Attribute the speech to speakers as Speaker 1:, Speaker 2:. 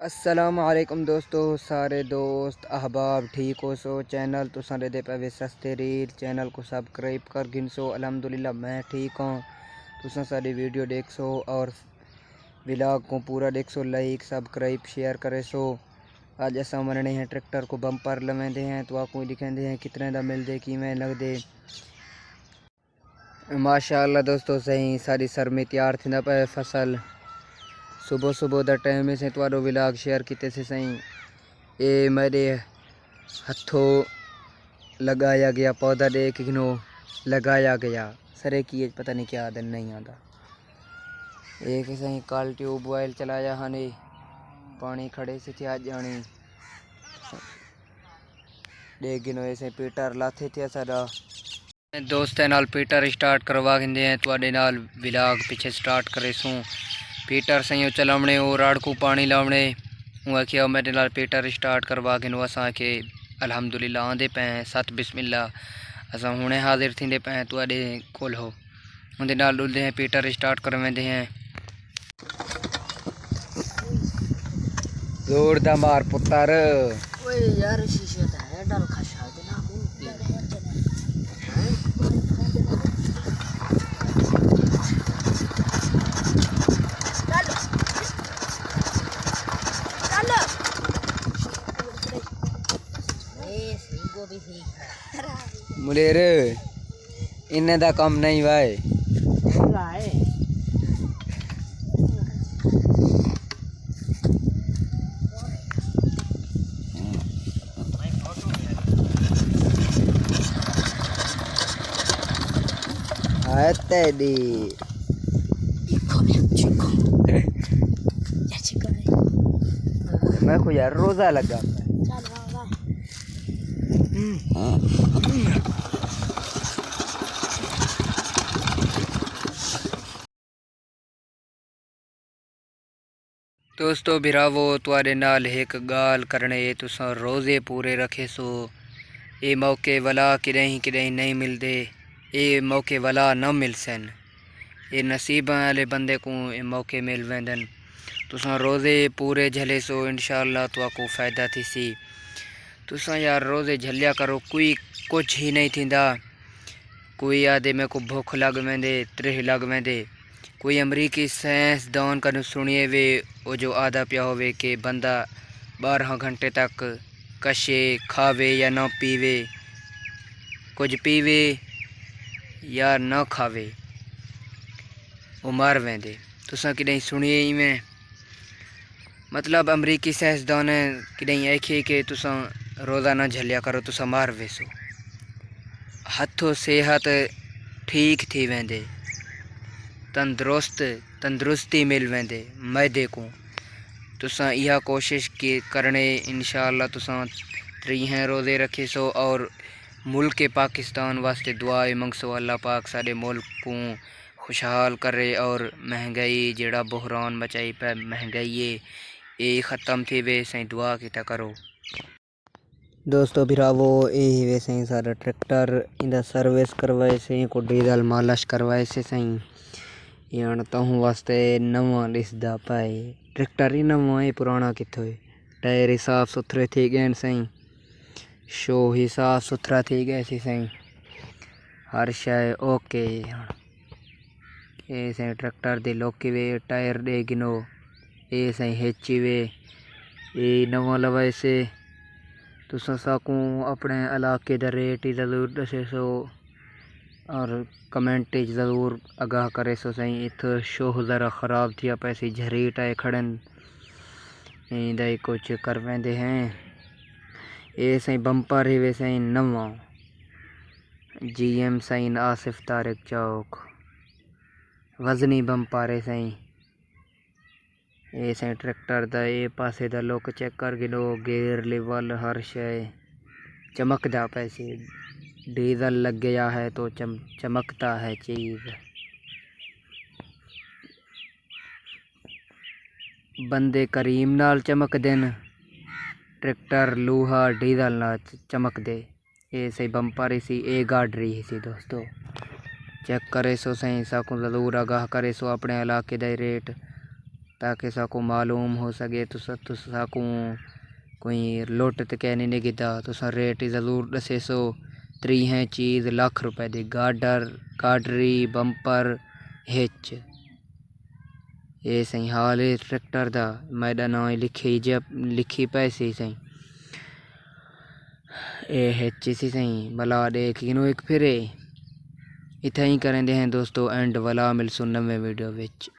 Speaker 1: अस्सलामुअलैकुम दोस्तों, सारे दोस्त अहबाब ठीक हो सो। चैनल तो सारे दे पे सस्ते रील चैनल को सब्सक्राइब कर गिन सो। अल्हम्दुलिल्लाह मैं ठीक हूँ। तुसा सारी वीडियो देख सो और व्लॉग को पूरा देख सो, लाइक सब्सक्राइब शेयर करे सो। आज असा मनने हैं ट्रैक्टर को बंपर लवेंदे हैं तो आपको दिखेंदे हैं कितने दा मिलदे कि मैं लगदे। माशाअल्लाह दोस्तों सही सारी सर में तैयार थी पे फसल सुबह सुबह का टाइम से तो व्लॉग शेयर किए से सही। ये मेरे हथों लगाया गया पौधा देख गिनो लगाया गया सरे की पता नहीं क्या दिन नहीं आता। एक सही कल ट्यूबवेल चलाया हने पानी खड़े से थे आज जानी देख गिनो ऐसे पीटर लाथे थे सारा दोस्तों नाल पीटर स्टार्ट करवा दें हैं तो नाल व्लॉग पीछे स्टार्ट करे सूँ। पीटर सही चलावने और राड़ को पानी लावने हूँ आखिया मेरे नाल पीटर स्टार्ट करवा के असा के अल्हम्दुलिल्लाह आंदे पे सत बिस्मिल्लाह असा हुणे हाजिर थींदे पे तो कोल हो उनके नाल डुलते हैं पीटर स्टार्ट करवाते हैं। जोर दा मार पुत्र
Speaker 2: ओए यार शीशे ता है डाल खशा दे ना मुंह
Speaker 1: मुलेर इन्ने दा कम नहीं भाई तेरी मैं को यार रोजा लगा दोस्तों बिरावो तुआरे नाल एक गाल करने तुसा रोज़े पूरे रखे सो। ये मौके वाला किदें नहीं मिलते, ये मौके वाला न मिल सन। ये नसीब वाले बंदे को ये मौके मिल वेंदन। तुसा रोज़े पूरे झले सो इंशाअल्लाह तो आपको फ़ायदा थी सी। तुसा यार रोज़े झलिया करो कोई कुछ ही नहीं थींदा। कोई आदे में को भूख लग वेंदे त्रिह लग वेंदे। कोई अमरीकी साइंसदान का सुनिए वे वो जो आधा पिया होवे कि बंदा 12 घंटे तक कशे खावे या ना पीवे, कुछ पीवे या ना खावे वो मार वेंदे। तुसा किदें सुनिए ही में मतलब अमरीकी साइंसदान किदें आखे कि तुसा रोज़ा ना झलिया करो तुसा मार वेसो। हथों सेहत ठीक थी वेंदे, तंदुरुस्ती मिल वेंदे मैदे को। तुसा यह कोशिश की करने इंशाअल्लाह तुसा 3 रोज़े रखे सो और मुल्क पाकिस्तान वास्ते दुआएं मंगसो। अल्लाह पाक सारे मुल्क को खुशहाल करे और महंगाई जेड़ा बहरान मचाई पे महंगाई ये ख़त्म थी वे सही दुआ किता करो। दोस्तों बिरावो ये वे सही सारा ट्रैक्टर इंदा सर्विस करवाए से को डीजल मालिश करवाए से सही यान तो हूँ वास्ते नवा दिसदा पाए। ट्रैक्टर ही नवा है पुराना कितों है। टायर ही साफ सुथरे थी गए सही, शो ही साफ सुथरा थी गए सी सही, हर शय ओके। ये सही ट्रैक्टर दे लोकी वे टायर दे गिनो ये सही हेची वे ये नवा लवाए से। तुसा साकू अपने इलाके का रेट ही ज़रूर दसे सो और कमेंट ज़रूर आगाह करे सो सही। इत शो ज़रा ख़राब थी पैसी झरी टाए खड़न इंदा कुछ कर वेंदे हैं। ये सही बंपर ही वे सही नवा GM साइन आसिफ तारिक चौक वजनी बंपर है सही। ये सही ट्रैक्टर दा ये पासे दा लोक चेक कर गिनो गेयर लेवल हर शय चमकदा पैसे। डीजल लग गया है तो चमकता है चीज़। बंदे करीम नाल चमक देन ट्रैक्टर लोहा डीजल ना चमक दे। ये सही बंपर सी ए गाड़ी सी दोस्तों चेक करे सो सही साकू ज़रूर आगाह करे सो अपने इलाके दा रेट ताकि साको मालूम हो सके तो साको कोई लुट तो कह नहीं गिदा तुसा रेट ज़रूर दसे सो 3 चीज़ लाख रुपए दी गाडरी बंपर हिच ये सही हाल है ट्रैक्टर दा मैदा ना लिखी पैसे सही ए हिच सी सही भला देख इनो एक फिरे इतना ही करेंदे हैं दोस्तों एंड वाला मिलसू नवे वीडियो विच।